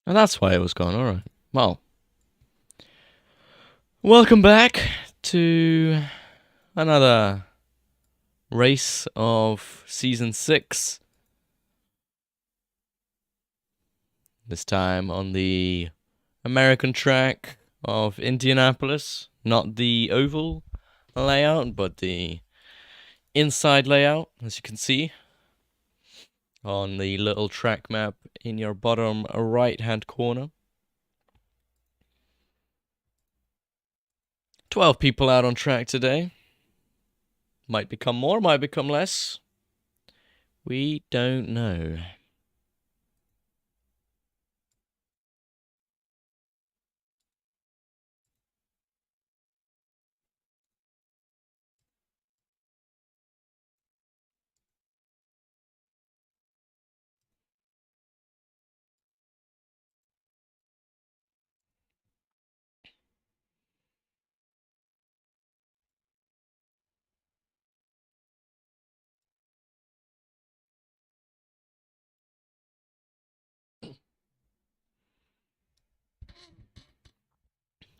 And that's why it was gone. All right. Well, welcome back to another race of season 6. This time on the American track of Indianapolis. Not the oval layout, but the inside layout, as you can see on the little track map in your bottom right hand corner. 12 people out on track today. Might become more, might become less. We don't know.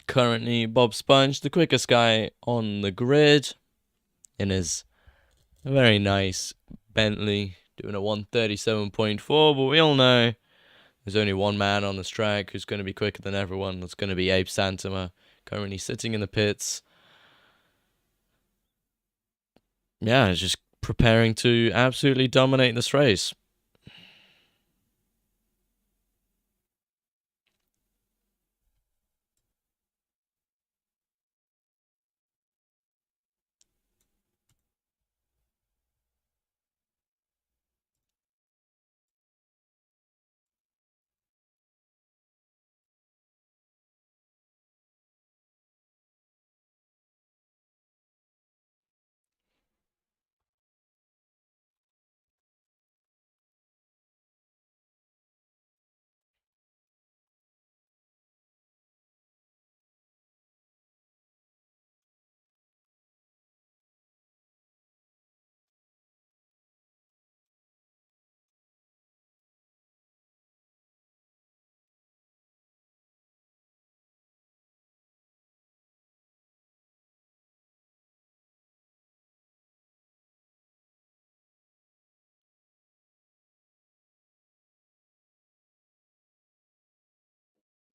Currently, Bob Sponge, the quickest guy on the grid, in his very nice Bentley, doing a 137.4. But we all know there's only one man on this track who's going to be quicker than everyone. That's going to be Abe Santama, currently sitting in the pits. Yeah, just preparing to absolutely dominate this race.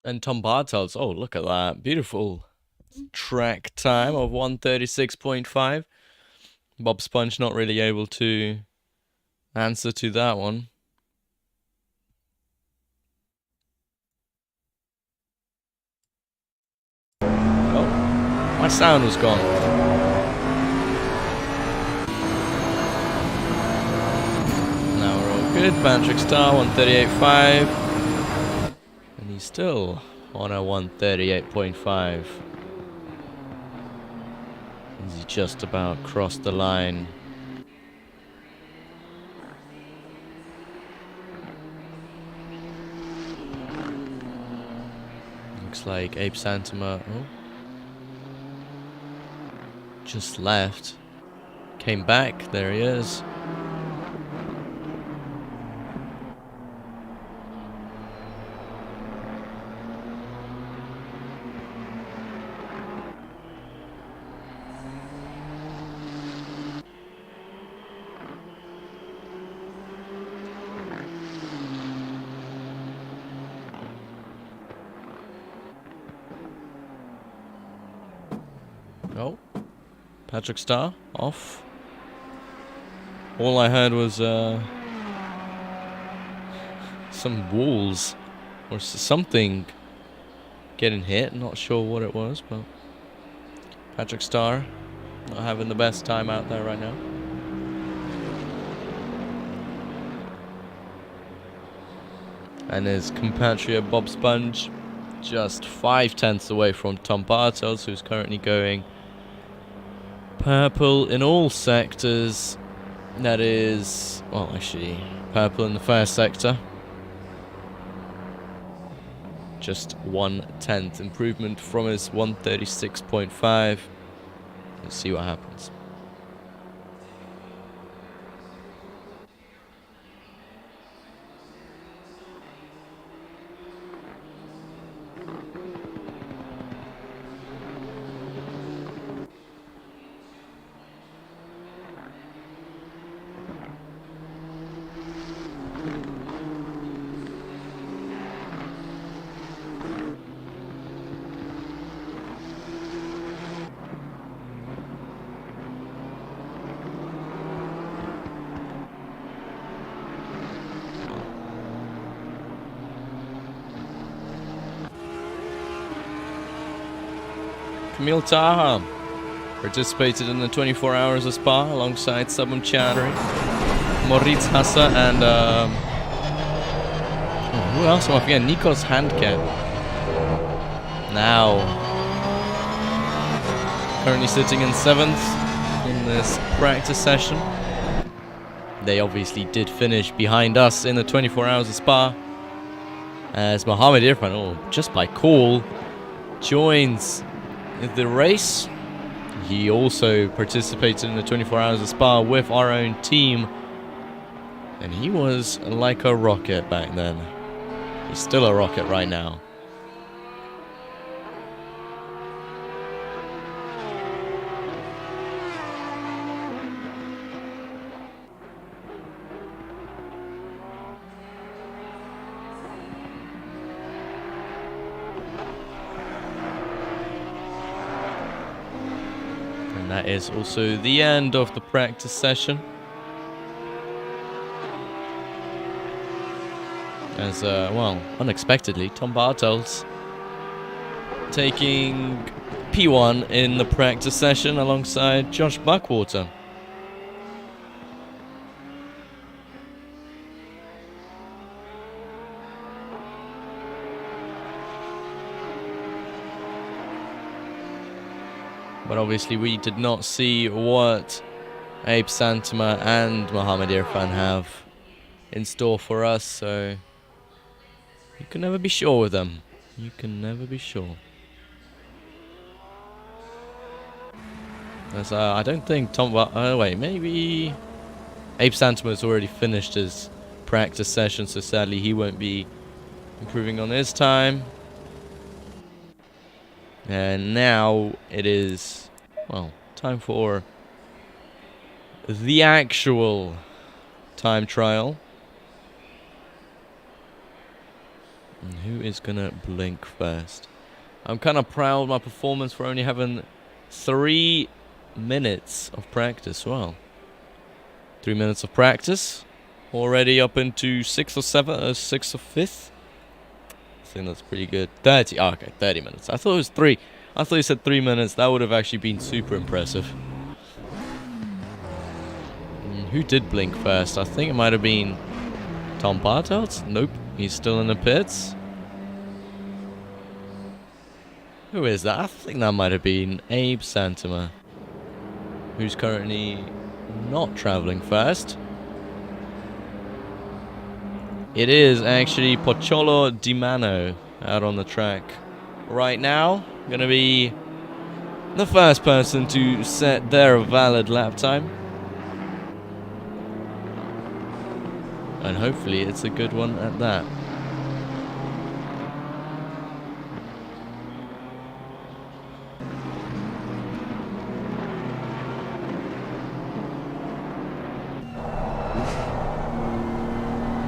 And Tom Bartels, oh, look at that. Beautiful track time of 136.5. Bob Sponge not really able to answer to that one. Oh, my sound was gone. Now we're all good. Patrick Star, 138.5. And he's still on a 138.5. He just about crossed the line. Looks like Abe Santama just left. Came back. There he is. Oh, Patrick Star off. All I heard was some walls or something getting hit. Not sure what it was, but Patrick Star not having the best time out there right now. And his compatriot Bob Sponge just 5/10 away from Tom Bartels, who's currently going purple in all sectors. That is, well, actually, purple in the first sector. Just 1/10 improvement from his 136.5. Let's see what happens. Camille Taha participated in the 24 Hours of Spa alongside Sabam Chowdhury, Moritz Hassa, and who else am I forgetting? Nikos Handke. Now, currently sitting in 7th in this practice session. They obviously did finish behind us in the 24 Hours of Spa, as Mohammed Irfan, just by call, joins the race. He also participated in the 24 Hours of Spa with our own team, and he was like a rocket back then. He's still a rocket right now. And that is also the end of the practice session. As, well, unexpectedly, Tom Bartels taking P1 in the practice session alongside Josh Buckwater. But obviously we did not see what Abe Santama and Mohammed Irfan have in store for us, so you can never be sure with them. You can never be sure. As, I don't think Tom... wait, maybe Abe Santama has already finished his practice session, so sadly he won't be improving on his time. And now it is, well, time for the actual time trial. And who is gonna blink first? I'm kind of proud of my performance for only having 3 minutes of practice. Well, 3 minutes of practice, already up into 6th or 7th, 6th or 5th. I think that's pretty good. 30. Oh, okay, 30 minutes. I thought it was 3. I thought you said 3 minutes. That would have actually been super impressive. Who did blink first? I think it might have been Tom Bartels. Nope, he's still in the pits. Who is that? I think that might have been Abe Santama, who's currently not traveling first. It is actually Pocholo Di Mano out on the track right now. Going to be the first person to set their valid lap time. And hopefully it's a good one at that.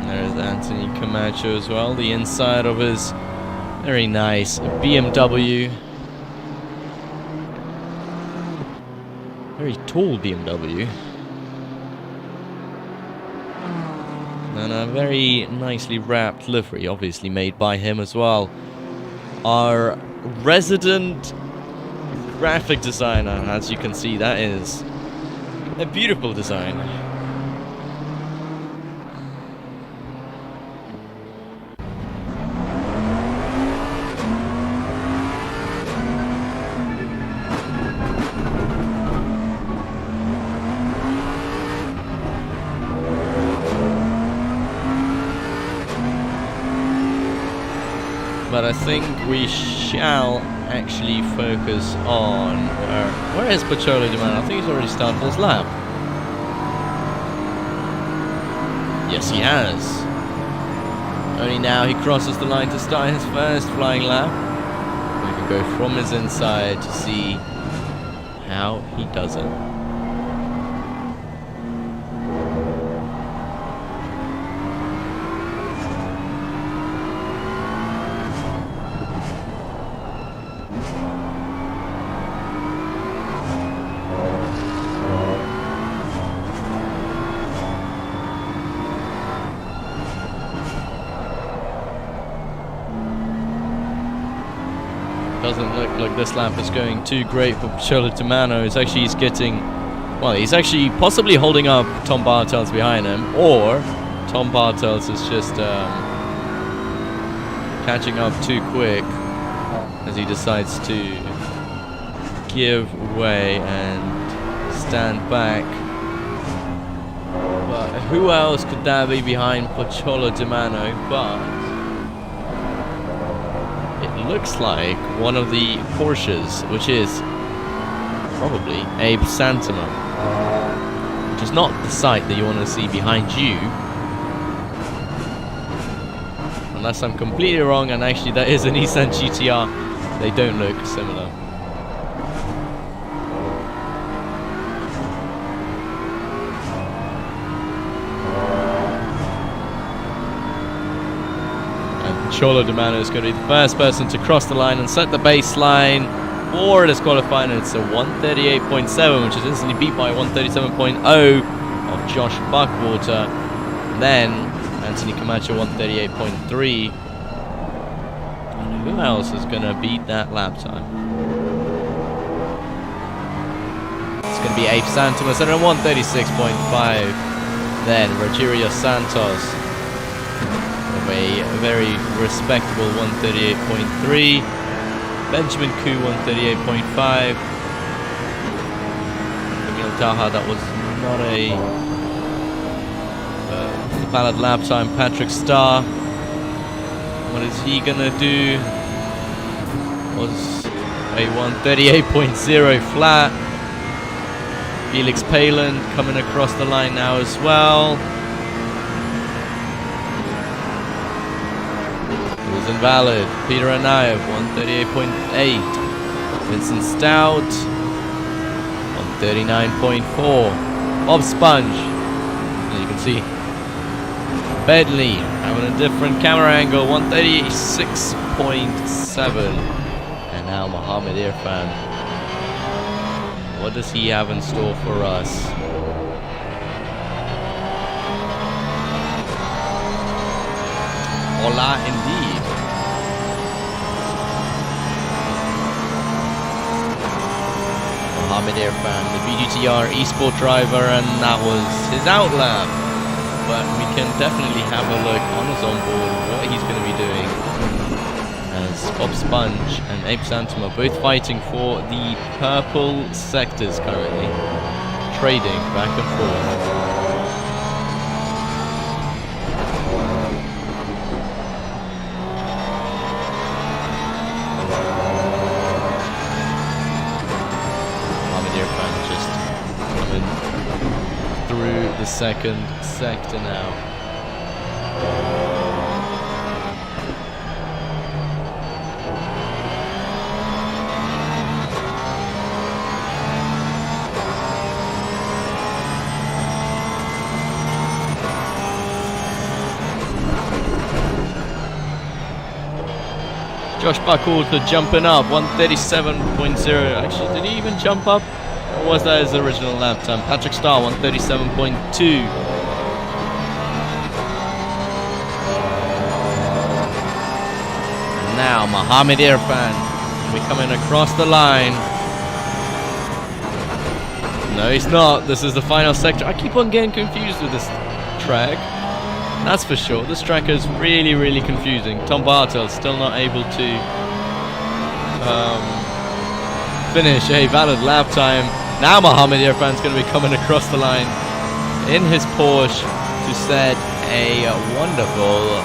There's Anthony Camacho as well, the inside of his very nice BMW. Very tall BMW. And a very nicely wrapped livery, obviously made by him as well. Our resident graphic designer, as you can see, that is a beautiful design. But I think we shall actually focus on... where is Pocholo Di Mano? I think he's already started his lap. Yes, he has. Only now he crosses the line to start his first flying lap. We can go from his inside to see how he does it. doesn't look like this lap is going too great for Cholo Timano. It's actually he's getting, well, he's actually possibly holding up Tom Bartels behind him, or Tom Bartels is just catching up too quick as he decides to give way and stand back. But who else could that be behind for Cholo Timano? But it looks like one of the Porsches, which is probably Abe Santama, which is not the sight that you want to see behind you. Unless I'm completely wrong, and actually that is a Nissan GTR. They don't look similar. And Cholo Timano is going to be the first person to cross the line and set the baseline for this qualifying. It's a 138.7, which is instantly beat by 137.0 of Josh Buckwater. And then Anthony Camacho 138.3. And who else is going to beat that lap time? It's going to be Abe Santos at a 136.5. Then Rogerio Santos with a very respectable 138.3. Benjamin Koo 138.5. Camille Taha, that was not a valid lap time. Patrick Starr, what is he gonna do? Was a 138.0 flat. Felix Palin coming across the line now as well. It was invalid. Peter Anayev 138.8. Vincent Stout 139.4. Bob Sponge, as you can see, Bedley having a different camera angle, 136.7. And now Mohammed Irfan. What does he have in store for us? Hola, indeed. Mohammed Irfan, the VGTR eSport driver, and that was his out lap. But we can definitely have a look on his onboard what he's going to be doing, as Bob Sponge and Abe Santom are both fighting for the purple sectors currently, trading back and forth. Mohammed Irfan just coming through the second sector now. Josh Buckwater jumping up, 137.0. Actually, did he even jump up? Or was that his original lap time? Patrick Starr, 137.2. Now, Mohammed Irfan. We're coming across the line. No, he's not. This is the final sector. I keep on getting confused with this track. That's for sure. This track is really, really confusing. Tom Bartels still not able to finish a valid lap time. Now Mohammed Irfan's going to be coming across the line in his Porsche to set a wonderful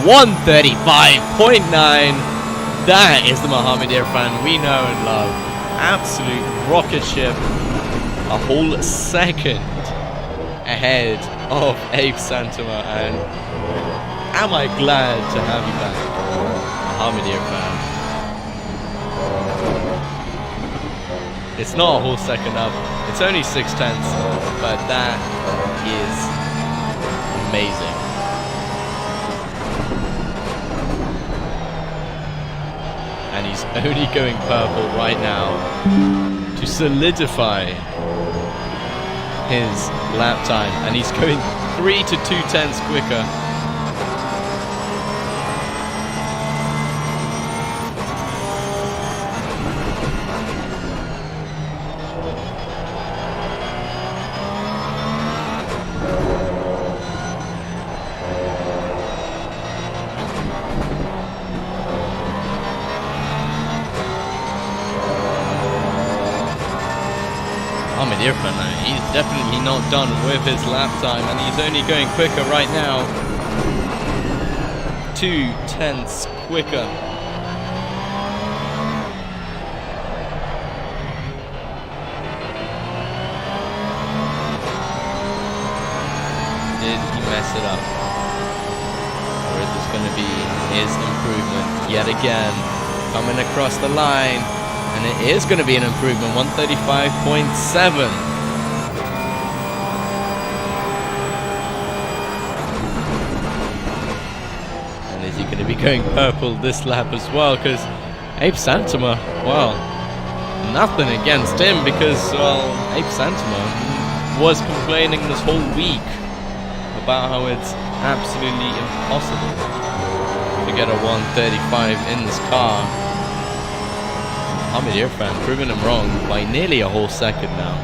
135.9. That is the Mohammed Irfan we know and love. Absolute rocket ship. A whole second ahead of Abe Santoma, and am I glad to have you back, Mohammed Irfan. It's not a whole second up, it's only 0.6, but that is amazing. And he's only going purple right now to solidify his lap time, and he's going 3 to 2/10 quicker. Mohammed Irfan, he's definitely not done with his lap time, and he's only going quicker right now. 2/10 quicker. Did he mess it up? Or is this going to be his improvement yet again? Coming across the line. And it is going to be an improvement, 135.7. And is he going to be going purple this lap as well? Because Abe Santama, well, nothing against him because, well, Abe Santama was complaining this whole week about how it's absolutely impossible to get a 135 in this car. Mohammed Irfan proving him wrong by nearly a whole second now.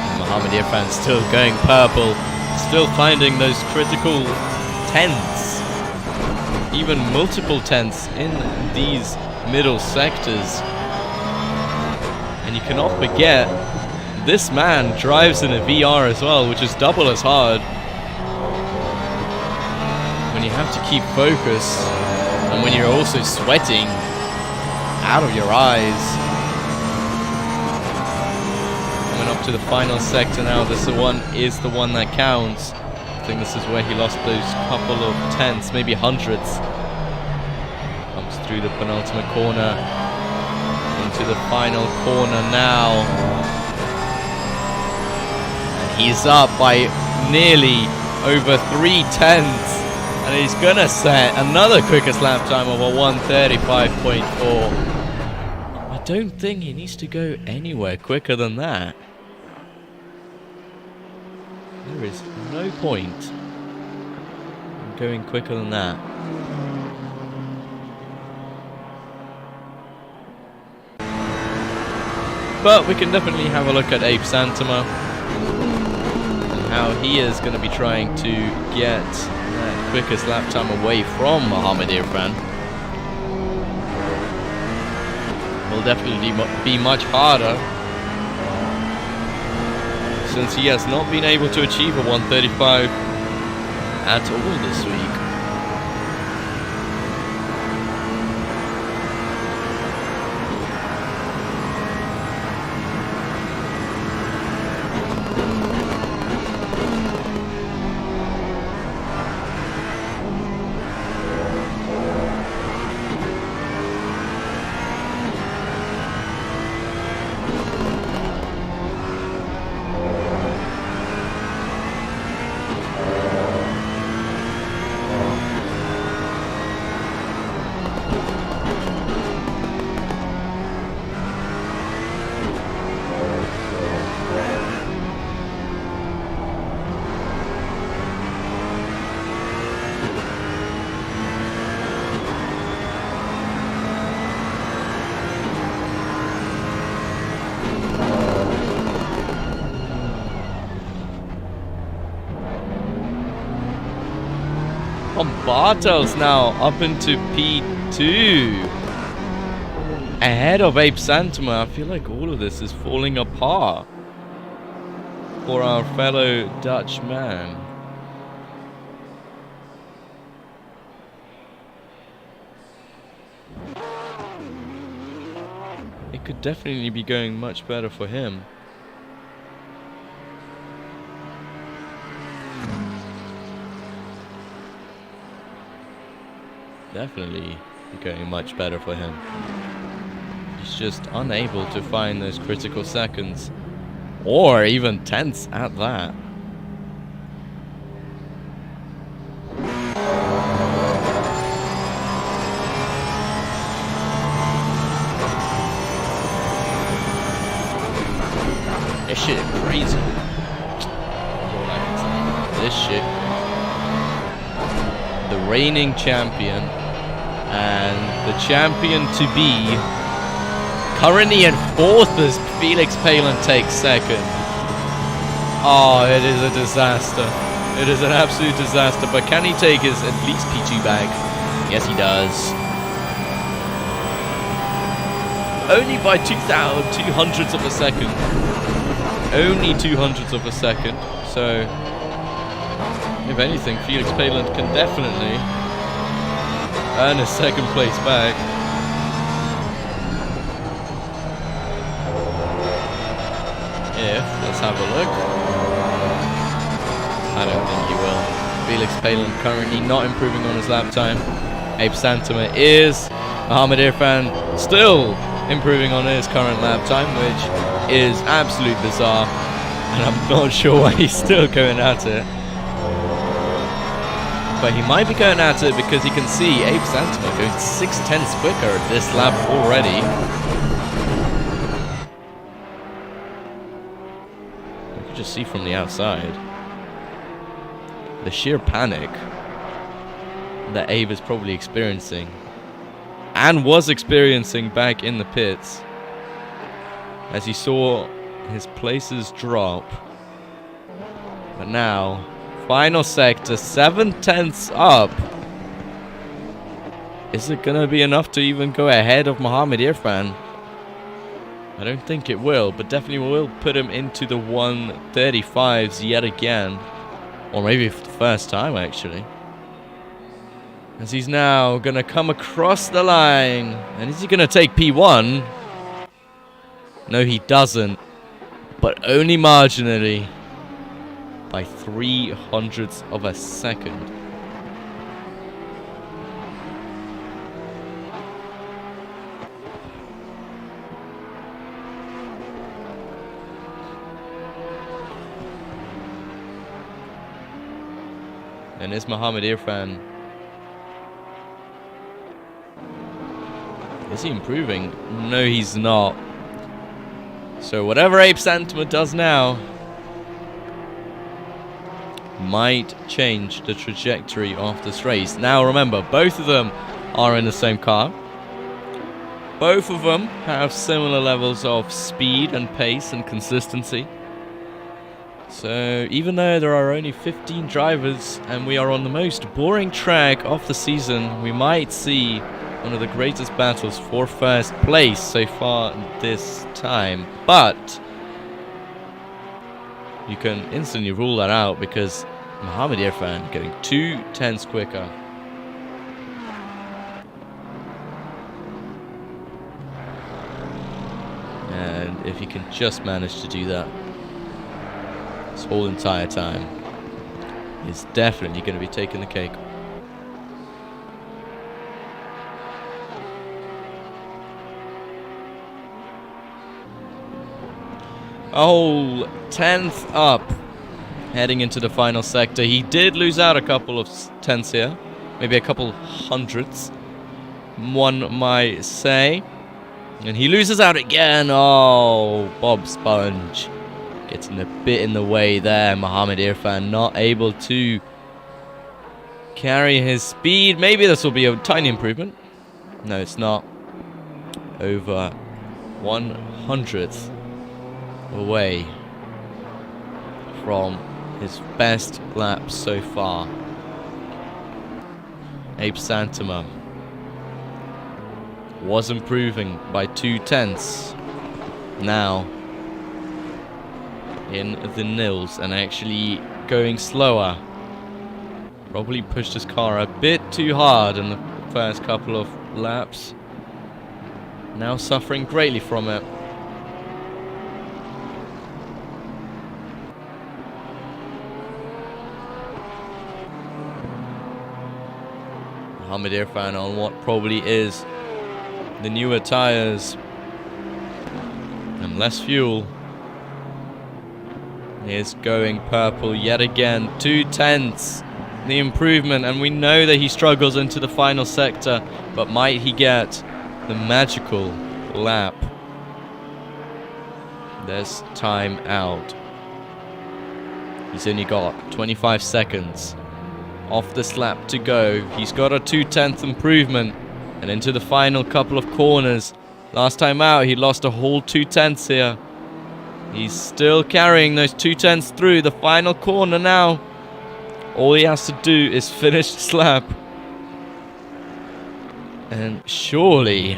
And Mohammed Irfan still going purple, still finding those critical tenths, even multiple tenths in these middle sectors. And you cannot forget, this man drives in a VR as well, which is double as hard. When you have to keep focus, and when you're also sweating out of your eyes. Coming up to the final sector now, this one is the one that counts. I think this is where he lost those couple of tenths, maybe hundredths. Comes through the penultimate corner, into the final corner now. He's up by nearly over 3/10, and he's gonna set another quickest lap time of a 135.4. I don't think he needs to go anywhere quicker than that. There is no point in going quicker than that. But we can definitely have a look at Abe Santama, how he is going to be trying to get that quickest lap time away from Mohammed Irfan. Will definitely be much harder, since he has not been able to achieve a 135 at all this week. Bartels now up into P2, ahead of Abe Santama. I feel like all of this is falling apart for our fellow Dutch man. It could definitely be going much better for him. Definitely going much better for him. He's just unable to find those critical seconds, or even tenths at that. This shit is crazy. This shit. The reigning champion and the champion to be, currently in fourth as Felix Palin takes second. Oh, it is a disaster. It is an absolute disaster, but can he take his at least P2 back? Yes, he does. Only by 200ths of a second. Only 200ths of a second. So, if anything, Felix Paland can definitely earn his second place back. Let's have a look. I don't think he will. Felix Paland currently not improving on his lap time. Abe Santama is. Mohammed Irfan still improving on his current lap time, which is absolute bizarre. And I'm not sure why he's still going at it. But he might be going at it because he can see Abe Santama going 6/10ths quicker at this lap already. You can just see from the outside the sheer panic that Abe is probably experiencing and was experiencing back in the pits as he saw his places drop. But now, final sector, 7/10ths up. Is it gonna be enough to even go ahead of Mohammed Irfan? I don't think it will, but definitely will put him into the 135s yet again. Or maybe for the first time, actually. As he's now going to come across the line. And is he going to take P1? No, he doesn't. But only marginally. By 300ths of a second. And is Mohammed Irfan... Is he improving? No, he's not. So whatever Abe Santama does now might change the trajectory of this race. Now remember, both of them are in the same car. Both of them have similar levels of speed and pace and consistency. So even though there are only 15 drivers and we are on the most boring track of the season, we might see one of the greatest battles for first place so far this time. But you can instantly rule that out because Mohammed Irfan getting 2/10ths quicker. And if he can just manage to do that this whole entire time, he's definitely going to be taking the cake. A whole 10th up heading into the final sector. He did lose out a couple of tenths here, maybe a couple hundredths, one might say. And he loses out again. Oh, Bob Sponge getting a bit in the way there. Mohammed Irfan not able to carry his speed. Maybe this will be a tiny improvement. No, it's not. Over 100th away from his best lap so far. Abe Santama was improving by 2/10ths. Now in the nils and actually going slower. Probably pushed his car a bit too hard in the first couple of laps. Now suffering greatly from it. Mohammed Irfan on what probably is the newer tyres and less fuel is going purple yet again. 2/10ths the improvement, and we know that he struggles into the final sector, but might he get the magical lap? There's time out. He's only got 25 seconds off this lap to go. He's got a 2/10ths improvement and into the final couple of corners. Last time out he lost a whole 2/10ths here. He's still carrying those 2/10ths through the final corner now. All he has to do is finish this lap. And surely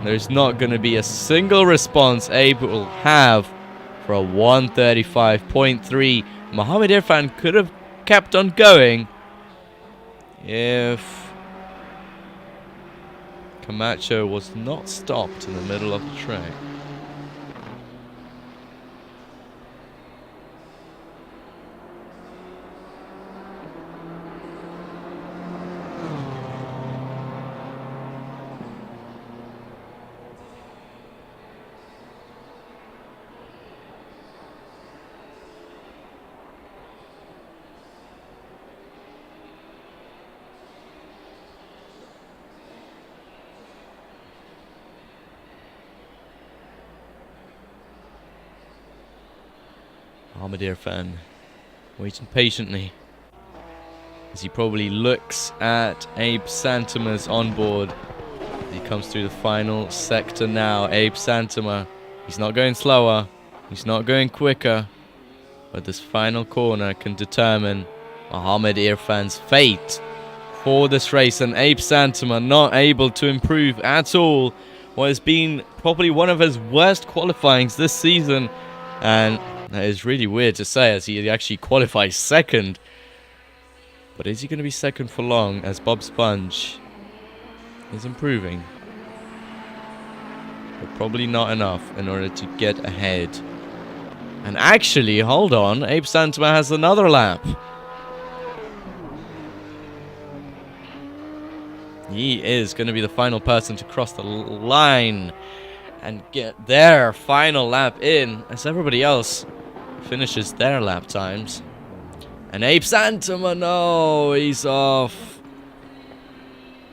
there's not going to be a single response Abe will have for a 135.3. Mohammed Irfan could have kept on going if Camacho was not stopped in the middle of the track. Mohammed Irfan waiting patiently as he probably looks at Abe Santama's onboard. He comes through the final sector now. Abe Santama, he's not going slower, he's not going quicker, but this final corner can determine Mohammed Irfan's fate for this race. And Abe Santama not able to improve at all what has been probably one of his worst qualifyings this season. And that is really weird to say, as he actually qualifies second. But is he going to be second for long, as Bob Sponge is improving? But probably not enough in order to get ahead. And actually, hold on, Abe Santama has another lap. He is going to be the final person to cross the line and get their final lap in, as everybody else finishes their lap times. And Abe Santama, no, he's off.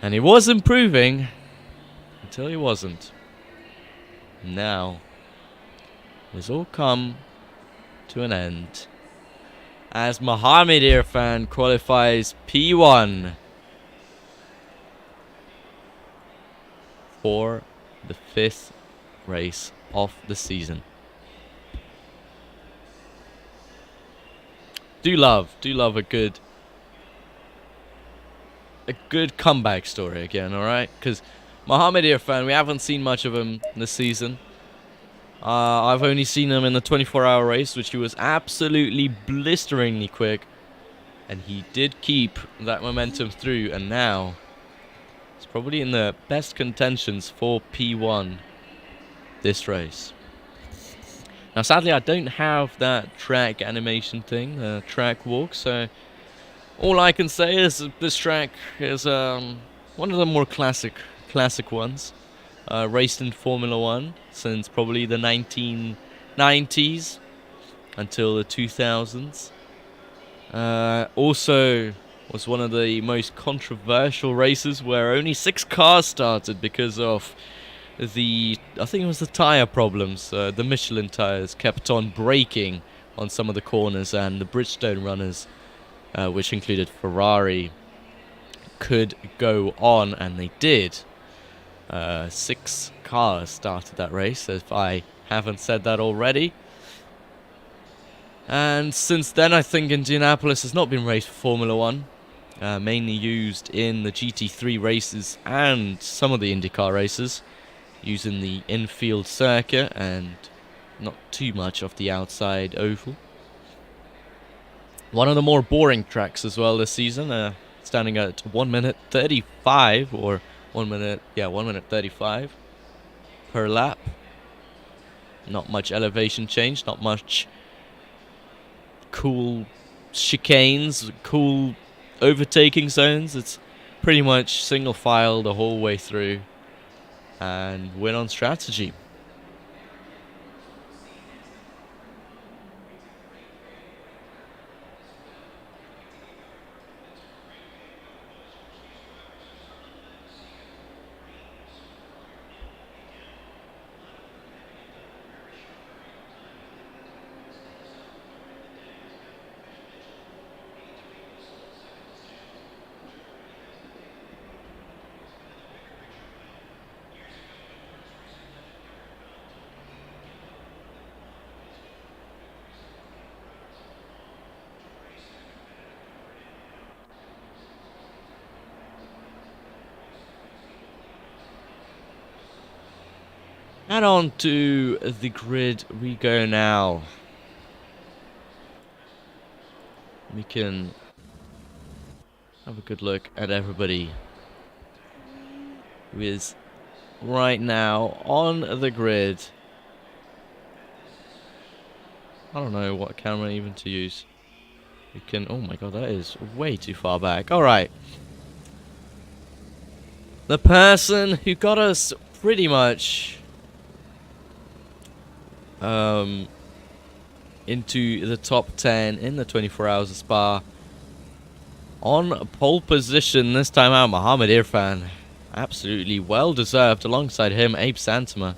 And he was improving until he wasn't. Now, it's all come to an end as Mohammed Irfan qualifies P1 for the 5th race of the season. Do love a good comeback story again, alright? Because Mohammed Irfan, we haven't seen much of him this season. I've only seen him in the 24-hour race, which he was absolutely blisteringly quick. And he did keep that momentum through, and now he's probably in the best contentions for P1 this race. Now, sadly, I don't have that track animation thing, the track walk, so all I can say is that this track is one of the more classic ones. Raced in Formula 1 since probably the 1990s until the 2000s. Also was one of the most controversial races where only 6 cars started because of I think it was the tire problems. The Michelin tires kept on breaking on some of the corners, and the Bridgestone runners, which included Ferrari, could go on, and they did. 6 cars started that race, if I haven't said that already. And since then, I think Indianapolis has not been raced for Formula 1. Mainly used in the GT3 races and some of the IndyCar races, using the infield circuit and not too much of the outside oval. One of the more boring tracks as well this season, standing at 1 minute 35 or 1 minute 35 per lap. Not much elevation change, not much cool chicanes, cool overtaking zones. It's pretty much single file the whole way through and win on strategy. And on to the grid we go now. We can have a good look at everybody who is right now on the grid. I don't know what camera even to use. We can... Oh my god, that is way too far back. Alright. The person who got us pretty much into the top 10 in the 24 hours of Spa. On pole position this time out, Mohammed Irfan. Absolutely well deserved. Alongside him, Abe Santama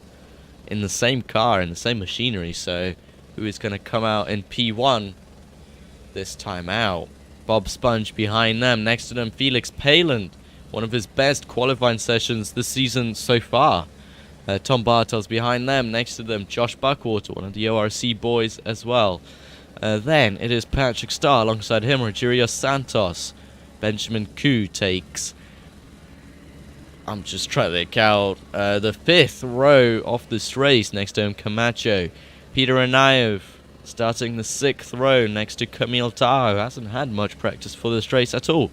in the same car, in the same machinery. So, who is going to come out in P1 this time out? Bob Sponge behind them. Next to them, Felix Paland. One of his best qualifying sessions this season so far. Tom Bartels behind them. Next to them, Josh Buckwater, one of the ORC boys as well. Then it is Patrick Starr alongside him, Rogerio Santos. Benjamin Koo takes... I'm just trying to think out. The 5th row of this race. Next to him, Camacho. Peter Anayev starting the 6th row next to Camille Tahoe. Hasn't had much practice for this race at all.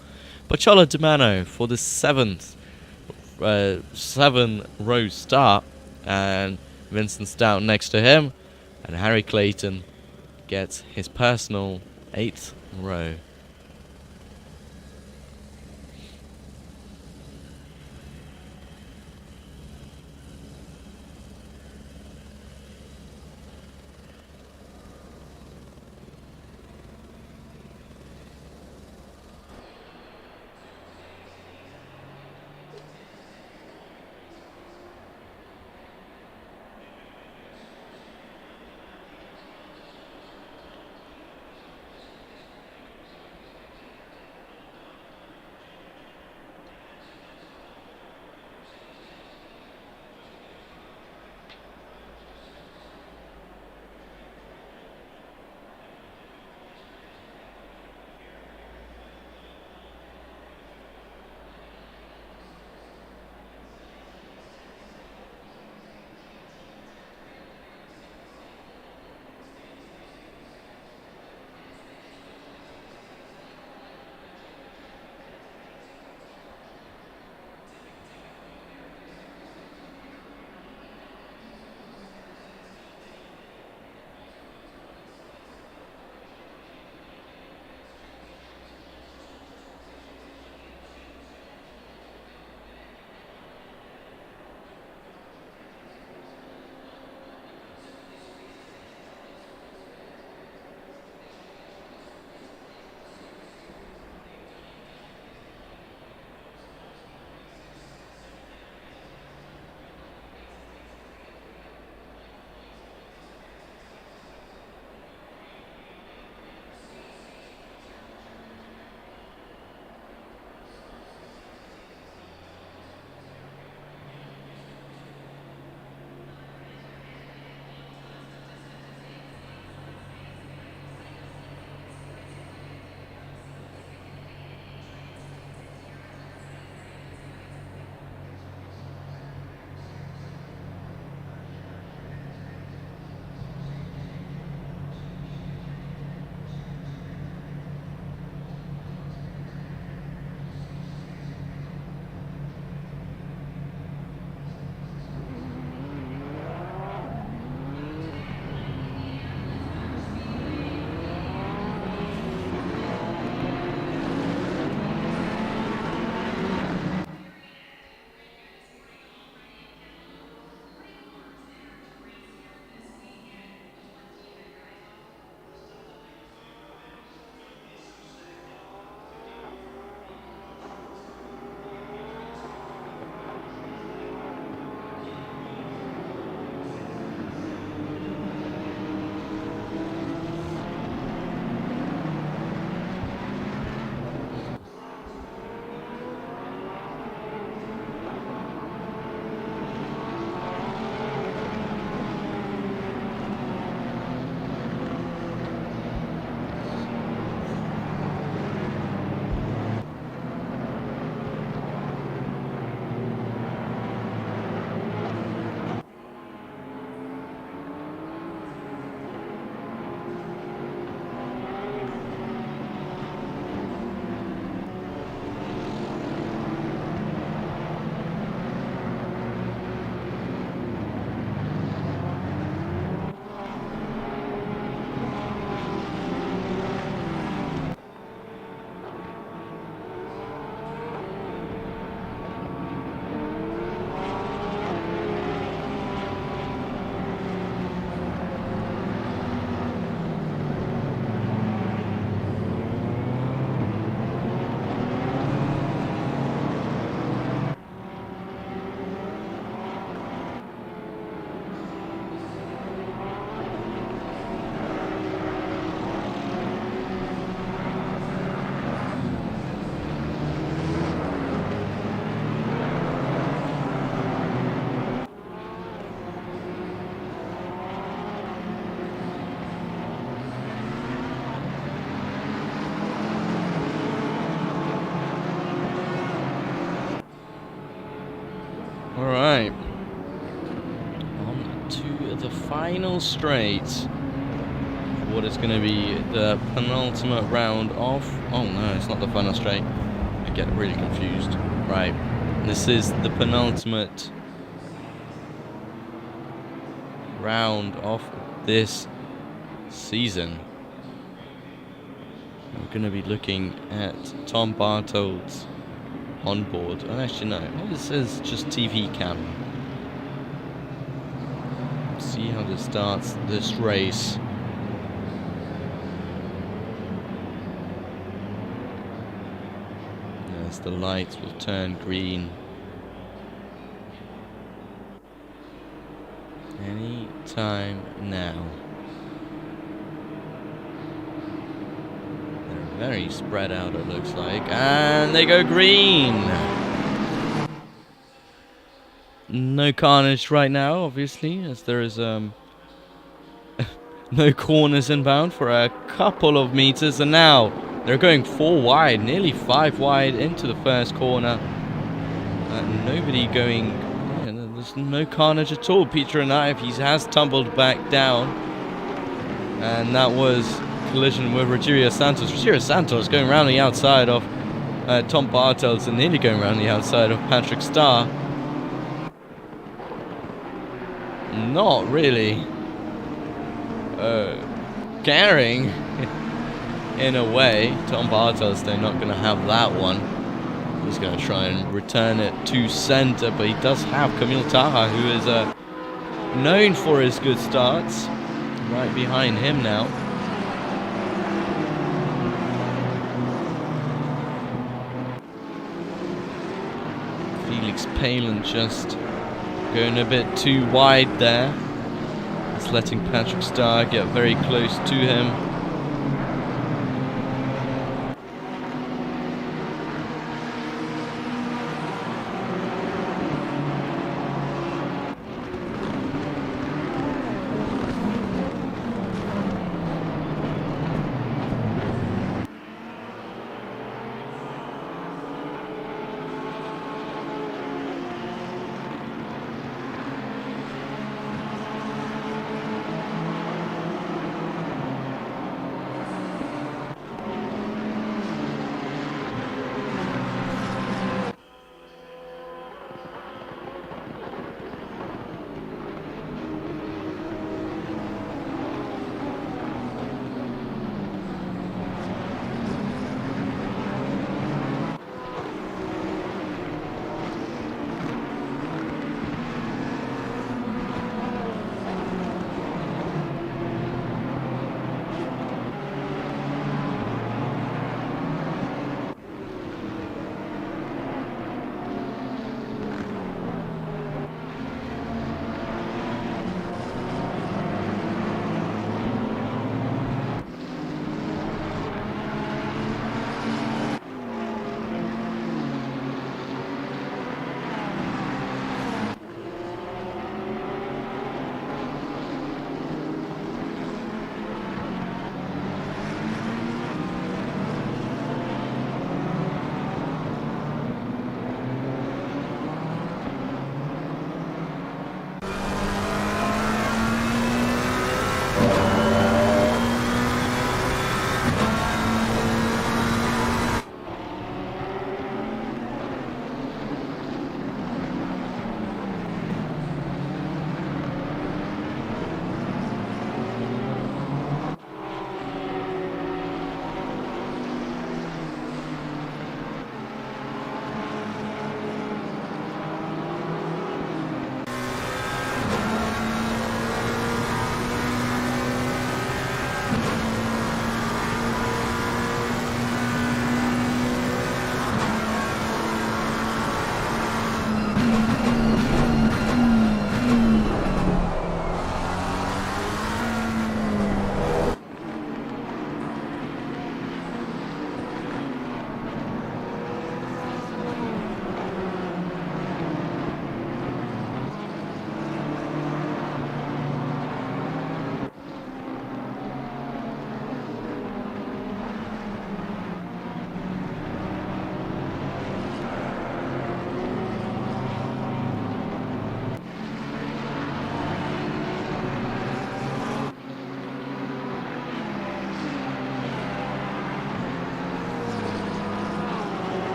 Pachola Dimano for the 7th 7-row start, and Vincent Stout next to him, and Harry Clayton gets his personal 8th row. Right. On to the final straight. What is going to be the penultimate round of... Oh no, it's not the final straight. I get really confused. Right. This is the penultimate round of this season. We're going to be looking at Tom Barthold's onboard. Oh, actually, no. This is just TV cam. See how this starts, this race. As the lights will turn green. Any time now. They're very spread out, it looks like. And they go green! No carnage right now, obviously, as there is no corners inbound for a couple of meters. And now they're going 4 wide, nearly 5 wide into the first corner. Nobody going... There's no carnage at all. Peter Anayev, he has tumbled back down. And that was collision with Rogerio Santos. Rogerio Santos going around the outside of Tom Bartels and nearly going around the outside of Patrick Starr. Not really caring in a way. Tom Bartels, they're not going to have that one. He's going to try and return it to center, but he does have Camille Taha, who is known for his good starts, right behind him now. Felix Palin just going a bit too wide there. It's letting Patrick Starr get very close to him.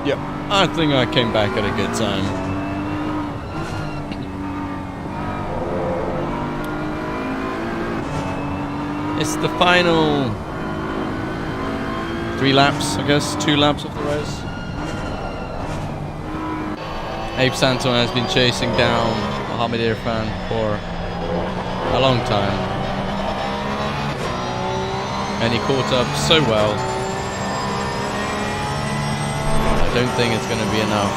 Yep, I think I came back at a good time. It's the final 3 laps, I guess, 2 laps of the race. Abe Santon has been chasing down Mohamed Irfan for a long time. And he caught up so well. I don't think it's going to be enough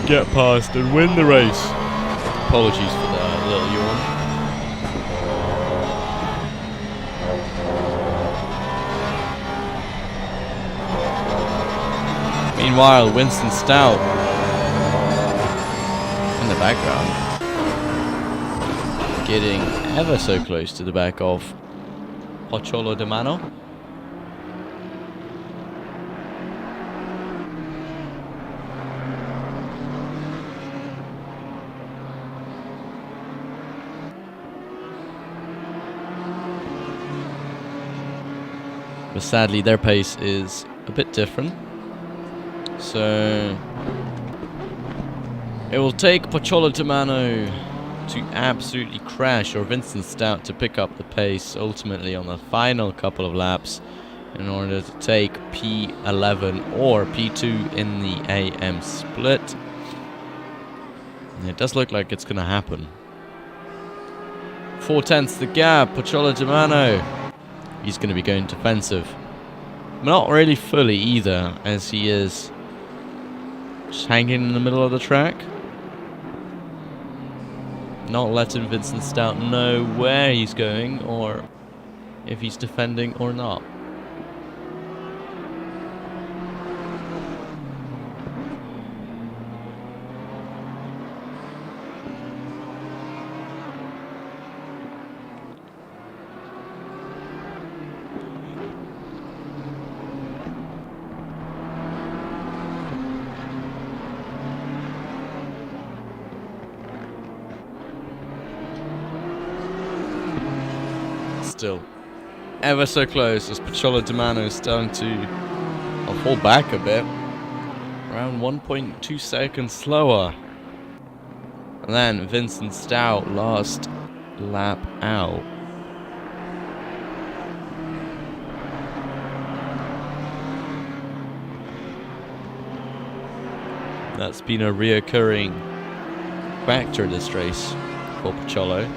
to get past and win the race. Apologies for the little yawn. Meanwhile, Winston Stout in the background, getting ever so close to the back of Pozzolo de Mano. But sadly, their pace is a bit different. So it will take Pozzolo de Mano to absolutely crash, or Vincent Stout to pick up the pace ultimately on the final couple of laps in order to take P11 or P2 in the AM split. And it does look like it's going to happen. 4/10 the gap, Pozzolo de Mano. He's going to be going defensive. Not really fully either, as he is just hanging in the middle of the track. Not letting Vincent Stout know where he's going or if he's defending or not. Still ever so close as Pozzolo de Mano is starting to fall back a bit, around 1.2 seconds slower. And then Vincent Stout last lap out. That's been a reoccurring factor this race for Pozzolo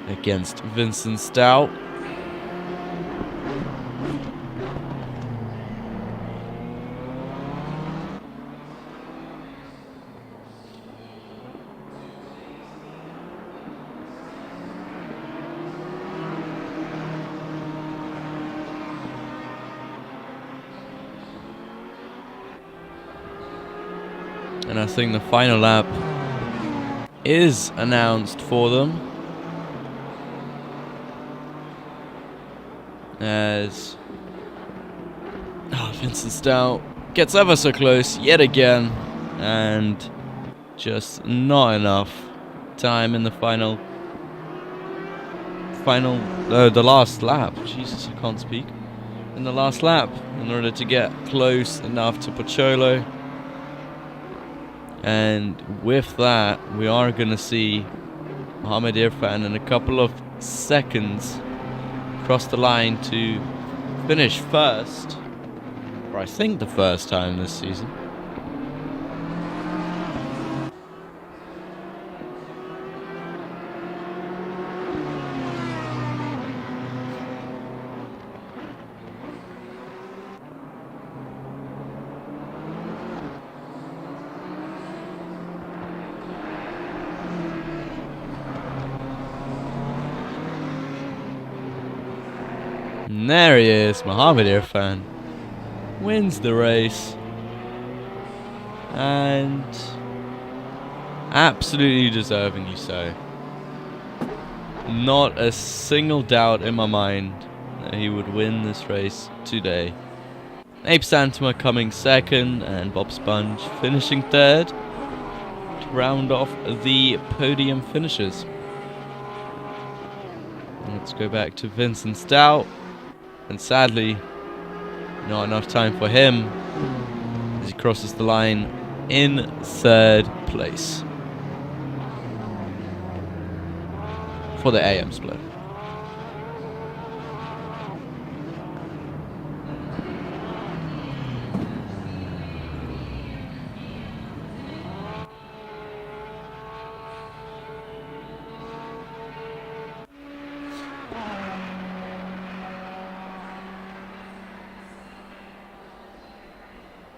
against Vincent Stout. And I think the final lap is announced for them, as Vincent Stout gets ever so close yet again, and just not enough time in the the last lap. Jesus, I can't speak. In the last lap, in order to get close enough to Pozzolo. And with that, we are going to see Mohamed Irfan in a couple of seconds cross the line to finish first, for I think the first time this season. And there he is, Mohamed Irfan wins the race, and absolutely deservingly so. Not a single doubt in my mind that he would win this race today. Abe Santama coming second, and Bob Sponge finishing third to round off the podium finishers. Let's go back to Vincent Stout. And sadly, Not enough time for him as he crosses the line in 3rd place for the AM split.